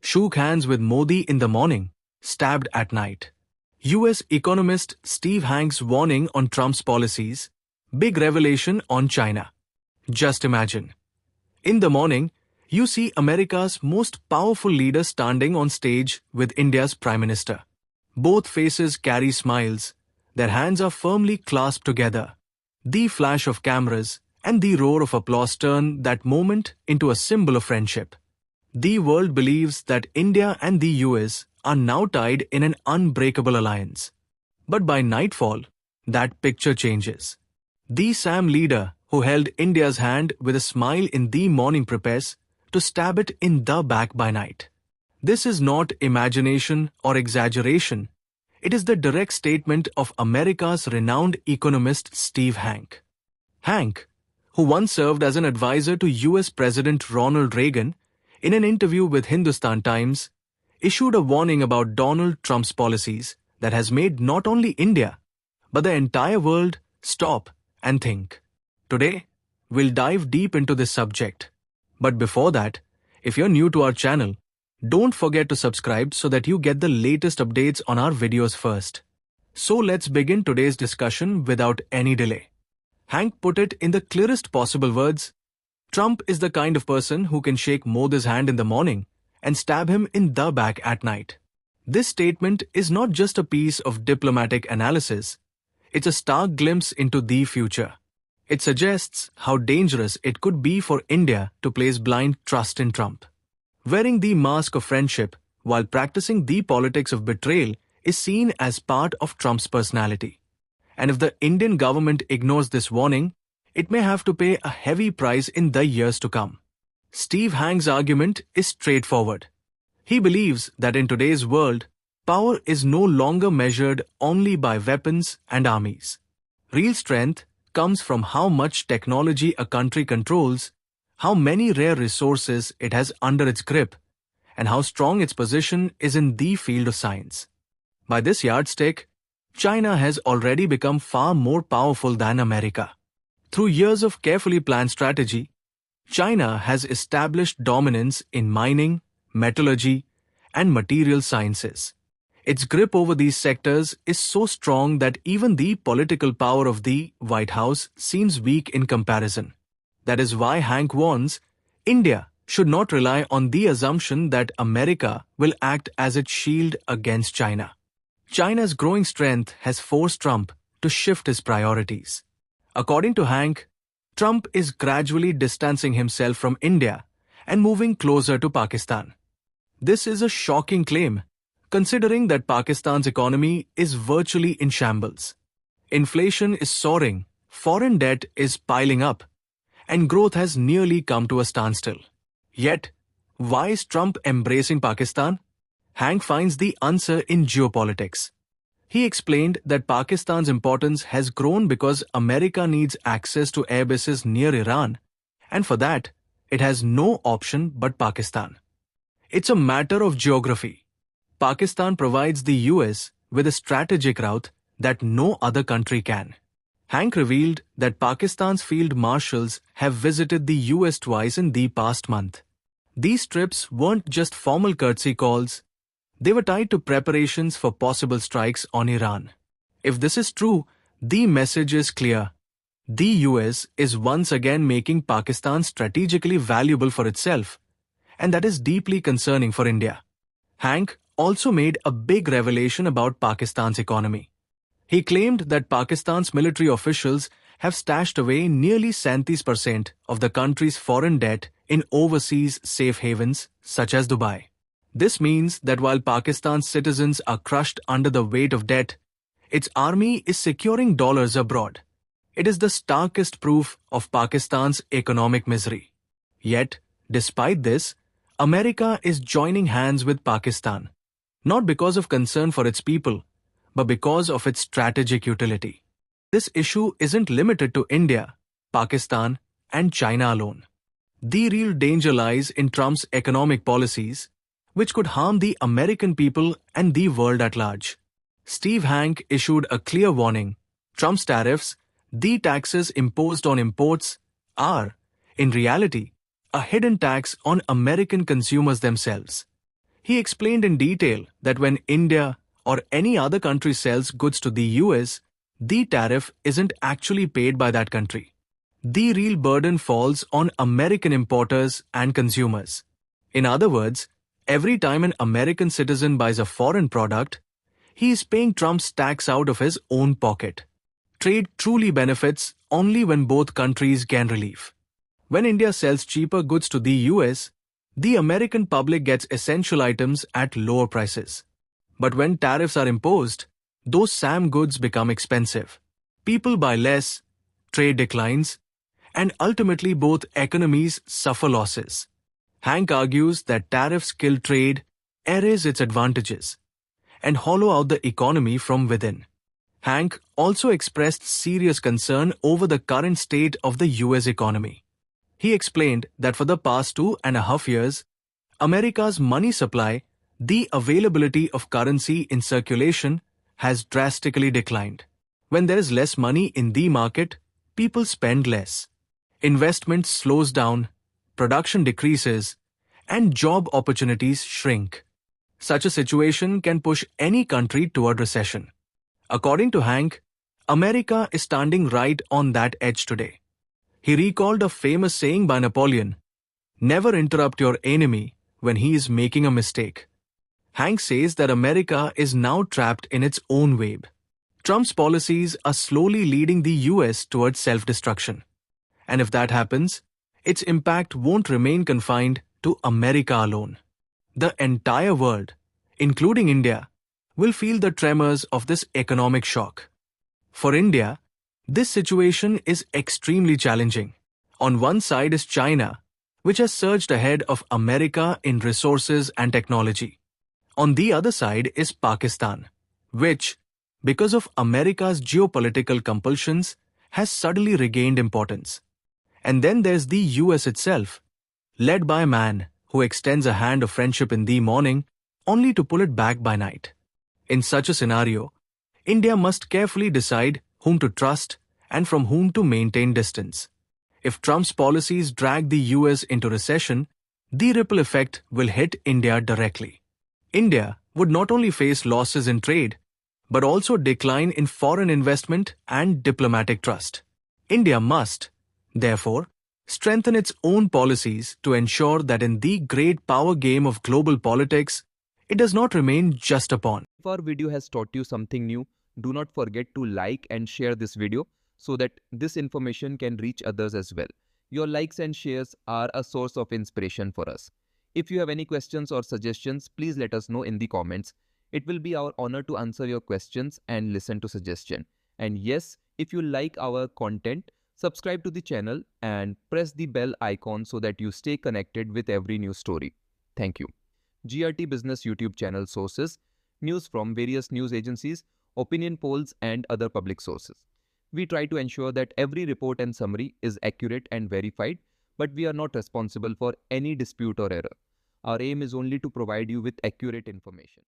shook hands with Modi in the morning, stabbed at night. US economist Steve Hanke's warning on Trump's policies, big revelation on China. Just imagine. In the morning, you see America's most powerful leader standing on stage with India's Prime Minister. Both faces carry smiles, their hands are firmly clasped together. The flash of cameras and the roar of applause turn that moment into a symbol of friendship. The world believes that India and the US are now tied in an unbreakable alliance. But by nightfall, that picture changes. The same leader who held India's hand with a smile in the morning prepares to stab it in the back by night. This is not imagination or exaggeration. It is the direct statement of America's renowned economist Steve Hanke. Hanke, who once served as an advisor to US President Ronald Reagan, in an interview with Hindustan Times, issued a warning about Donald Trump's policies that has made not only India, but the entire world stop and think. Today, we'll dive deep into this subject. But before that, if you're new to our channel, don't forget to subscribe so that you get the latest updates on our videos first. So let's begin today's discussion without any delay. Hanke put it in the clearest possible words: Trump is the kind of person who can shake Modi's hand in the morning and stab him in the back at night. This statement is not just a piece of diplomatic analysis, it's a stark glimpse into the future. It suggests how dangerous it could be for India to place blind trust in Trump. Wearing the mask of friendship while practicing the politics of betrayal is seen as part of Trump's personality. And if the Indian government ignores this warning, it may have to pay a heavy price in the years to come. Steve Hanke's argument is straightforward. He believes that in today's world, power is no longer measured only by weapons and armies. Real strength comes from how much technology a country controls, how many rare resources it has under its grip, and how strong its position is in the field of science. By this yardstick, China has already become far more powerful than America. Through years of carefully planned strategy, China has established dominance in mining, metallurgy, and material sciences. Its grip over these sectors is so strong that even the political power of the White House seems weak in comparison. That is why Hanke warns India should not rely on the assumption that America will act as its shield against China. China's growing strength has forced Trump to shift his priorities. According to Hanke, Trump is gradually distancing himself from India and moving closer to Pakistan. This is a shocking claim, considering that Pakistan's economy is virtually in shambles. Inflation is soaring, foreign debt is piling up, and growth has nearly come to a standstill. Yet, why is Trump embracing Pakistan? Hanke finds the answer in Geopolitics. He explained that Pakistan's importance has grown because America needs access to air bases near Iran, and for that, it has no option but Pakistan. It's a matter of geography. Pakistan provides the US with a strategic route that no other country can. Hanke revealed that Pakistan's field marshals have visited the US twice in the past month. These trips weren't just formal courtesy calls, they were tied to preparations for possible strikes on Iran. If this is true, the message is clear. The US is once again making Pakistan strategically valuable for itself, and that is deeply concerning for India. Hanke also made a big revelation about Pakistan's economy. He claimed that Pakistan's military officials have stashed away nearly 70% of the country's foreign debt in overseas safe havens such as Dubai. This means that while Pakistan's citizens are crushed under the weight of debt, its army is securing dollars abroad. It is the starkest proof of Pakistan's economic misery. Yet, despite this, America is joining hands with Pakistan, not because of concern for its people, but because of its strategic utility. This issue isn't limited to India, Pakistan, and China alone. The real danger lies in Trump's economic policies, which could harm the American people and the world at large. Steve Hanke issued a clear warning. Trump's tariffs, the taxes imposed on imports, are, in reality, a hidden tax on American consumers themselves. He explained in detail that when India or any other country sells goods to the US, the tariff isn't actually paid by that country. The real burden falls on American importers and consumers. In other words, every time an American citizen buys a foreign product, he is paying Trump's tax out of his own pocket. Trade truly benefits only when both countries gain relief. When India sells cheaper goods to the US, the American public gets essential items at lower prices. But when tariffs are imposed, those same goods become expensive. People buy less, trade declines, and ultimately both economies suffer losses. Hanke argues that tariffs kill trade, erase its advantages, and hollow out the economy from within. Hanke also expressed serious concern over the current state of the US economy. He explained that for the past 2.5 years, America's money supply, the availability of currency in circulation, has drastically declined. When there is less money in the market, people spend less. Investment slows down, production decreases, and job opportunities shrink. Such a situation can push any country toward recession. According to Hanke, America is standing right on that edge today. He recalled a famous saying by Napoleon, "Never interrupt your enemy when he is making a mistake." Hanke says that America is now trapped in its own web. Trump's policies are slowly leading the US towards self-destruction. And if that happens, its impact won't remain confined to America alone. The entire world, including India, will feel the tremors of this economic shock. For India, this situation is extremely challenging. On one side is China, which has surged ahead of America in resources and technology. On the other side is Pakistan, which, because of America's geopolitical compulsions, has suddenly regained importance. And then there's the US itself, led by a man who extends a hand of friendship in the morning only to pull it back by night. In such a scenario, India must carefully decide whom to trust and from whom to maintain distance. If Trump's policies drag the US into recession, the ripple effect will hit India directly. India would not only face losses in trade, but also decline in foreign investment and diplomatic trust. India must, therefore, strengthen its own policies to ensure that in the great power game of global politics, it does not remain just a pawn. If our video has taught you something new, do not forget to like and share this video so that this information can reach others as well. Your likes and shares are a source of inspiration for us. If you have any questions or suggestions, please let us know in the comments. It will be our honor to answer your questions and listen to suggestions. And yes, if you like our content, subscribe to the channel and press the bell icon so that you stay connected with every new story. Thank you. GRT Business YouTube channel sources, news from various news agencies, opinion polls and other public sources. We try to ensure that every report and summary is accurate and verified, but we are not responsible for any dispute or error. Our aim is only to provide you with accurate information.